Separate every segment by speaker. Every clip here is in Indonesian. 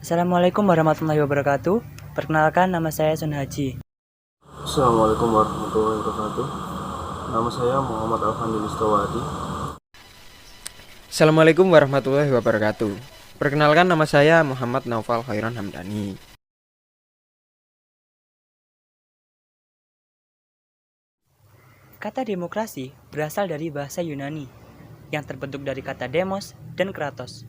Speaker 1: Assalamualaikum warahmatullahi wabarakatuh. Perkenalkan, nama saya Sun Haji.
Speaker 2: Assalamualaikum warahmatullahi wabarakatuh. Nama saya Muhammad Alfandi Listowadi.
Speaker 3: Assalamualaikum warahmatullahi wabarakatuh. Perkenalkan, nama saya Muhammad Naufal Khairon Hamdani.
Speaker 1: Kata demokrasi berasal dari bahasa Yunani yang terbentuk dari kata demos dan kratos.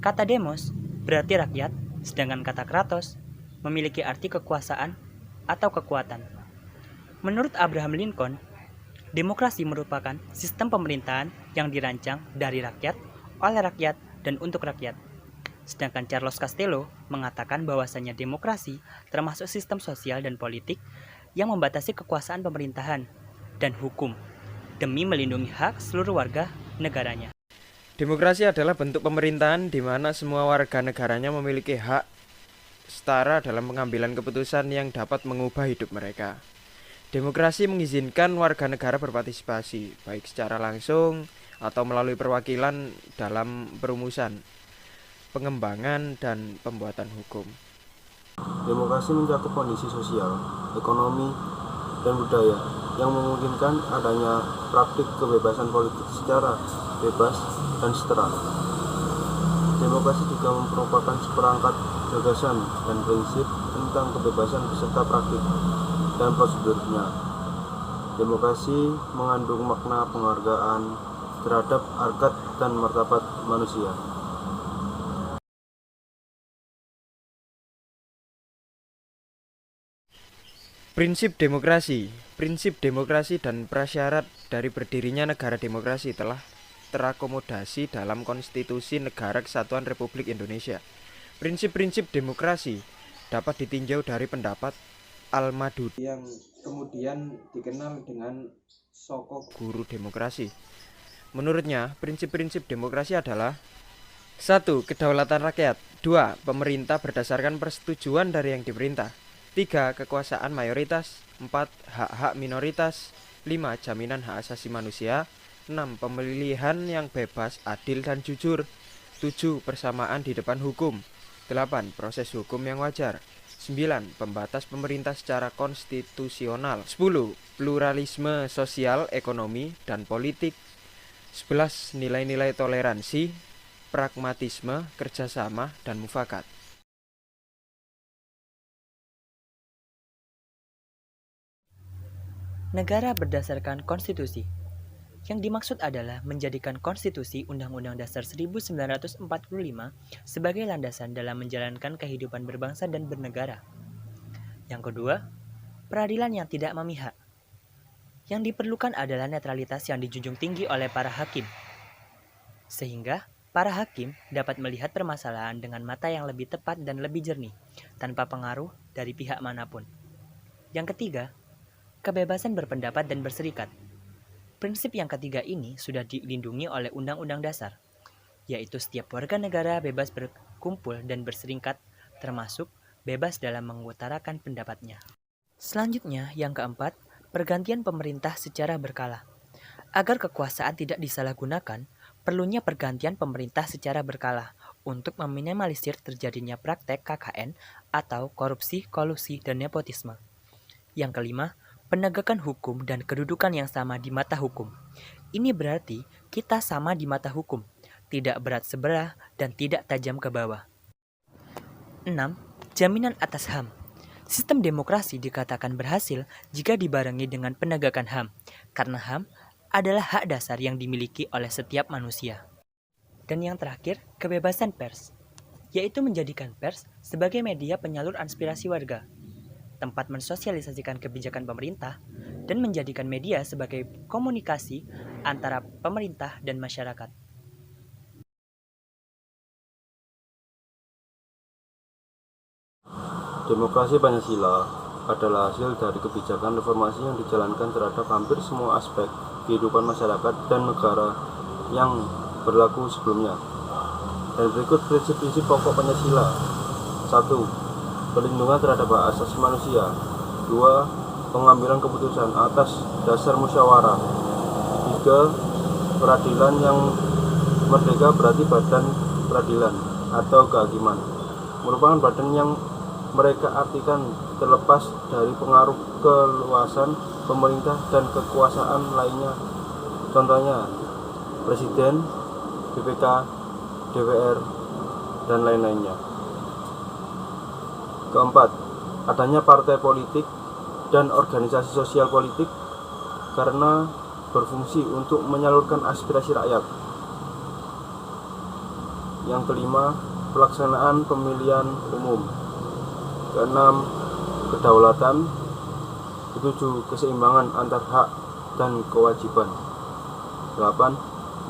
Speaker 1: Kata demos berarti rakyat, sedangkan kata kratos memiliki arti kekuasaan atau kekuatan. Menurut Abraham Lincoln, demokrasi merupakan sistem pemerintahan yang dirancang dari rakyat, oleh rakyat, dan untuk rakyat. Sedangkan Carlos Castello mengatakan bahwasanya demokrasi termasuk sistem sosial dan politik yang membatasi kekuasaan pemerintahan dan hukum demi melindungi hak seluruh warga negaranya.
Speaker 3: Demokrasi adalah bentuk pemerintahan di mana semua warga negaranya memiliki hak setara dalam pengambilan keputusan yang dapat mengubah hidup mereka. Demokrasi mengizinkan warga negara berpartisipasi, baik secara langsung atau melalui perwakilan dalam perumusan, pengembangan, dan pembuatan hukum.
Speaker 2: Demokrasi mencakup kondisi sosial, ekonomi, dan budaya yang memungkinkan adanya praktik kebebasan politik secara bebas dan setara. Demokrasi juga merupakan seperangkat gagasan dan prinsip tentang kebebasan beserta praktik dan prosedurnya. Demokrasi mengandung makna penghargaan terhadap harkat dan martabat manusia.
Speaker 3: Prinsip demokrasi dan prasyarat dari berdirinya negara demokrasi telah terakomodasi dalam Konstitusi Negara Kesatuan Republik Indonesia. Prinsip-prinsip demokrasi dapat ditinjau dari pendapat Al-Madudi yang kemudian dikenal dengan Soko Guru Demokrasi. Menurutnya, prinsip-prinsip demokrasi adalah 1. Kedaulatan rakyat. 2. Pemerintah berdasarkan persetujuan dari yang diperintah. 3. Kekuasaan mayoritas. 4. Hak-hak minoritas. 5. Jaminan hak asasi manusia. 6. Pemilihan yang bebas, adil, dan jujur. 7. Persamaan di depan hukum. 8. Proses hukum yang wajar. 9. Pembatas pemerintah secara konstitusional. 10. Pluralisme sosial, ekonomi, dan politik. 11. Nilai-nilai toleransi, pragmatisme, kerjasama, dan mufakat.
Speaker 1: Negara berdasarkan konstitusi. Yang dimaksud adalah menjadikan konstitusi Undang-Undang Dasar 1945 sebagai landasan dalam menjalankan kehidupan berbangsa dan bernegara. Yang kedua, peradilan yang tidak memihak. Yang diperlukan adalah netralitas yang dijunjung tinggi oleh para hakim, sehingga para hakim dapat melihat permasalahan dengan mata yang lebih tepat dan lebih jernih, tanpa pengaruh dari pihak manapun. Yang ketiga, kebebasan berpendapat dan berserikat. Prinsip yang ketiga ini sudah dilindungi oleh Undang-Undang Dasar, yaitu setiap warga negara bebas berkumpul dan berserikat, termasuk bebas dalam mengutarakan pendapatnya. Selanjutnya, yang keempat, pergantian pemerintah secara berkala. Agar kekuasaan tidak disalahgunakan, perlunya pergantian pemerintah secara berkala untuk meminimalisir terjadinya praktek KKN atau korupsi, kolusi, dan nepotisme. Yang kelima, penegakan hukum dan kedudukan yang sama di mata hukum. Ini berarti kita sama di mata hukum, tidak berat sebelah dan tidak tajam ke bawah. 6. Jaminan atas HAM. Sistem demokrasi dikatakan berhasil jika dibarengi dengan penegakan HAM, karena HAM adalah hak dasar yang dimiliki oleh setiap manusia. Dan yang terakhir, kebebasan pers, yaitu menjadikan pers sebagai media penyalur aspirasi warga, tempat mensosialisasikan kebijakan pemerintah, dan menjadikan media sebagai komunikasi antara pemerintah dan masyarakat.
Speaker 2: Demokrasi Pancasila adalah hasil dari kebijakan reformasi yang dijalankan terhadap hampir semua aspek kehidupan masyarakat dan negara yang berlaku sebelumnya. Dan berikut prinsip-prinsip pokok Pancasila. 1. Perlindungan terhadap hak asasi manusia. 2. Pengambilan keputusan atas dasar musyawarah. 3. Peradilan yang merdeka berarti badan peradilan atau kehakiman. merupakan badan yang mereka artikan terlepas dari pengaruh keluasan pemerintah dan kekuasaan lainnya, contohnya Presiden, BPK, DPR, dan lain-lainnya. Keempat, adanya partai politik dan organisasi sosial politik karena berfungsi untuk menyalurkan aspirasi rakyat. Yang kelima, pelaksanaan pemilihan umum. Keenam, kedaulatan. Ketujuh, keseimbangan antar hak dan kewajiban. 8.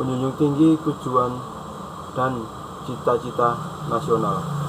Speaker 2: Menjunjung tinggi tujuan dan cita-cita nasional.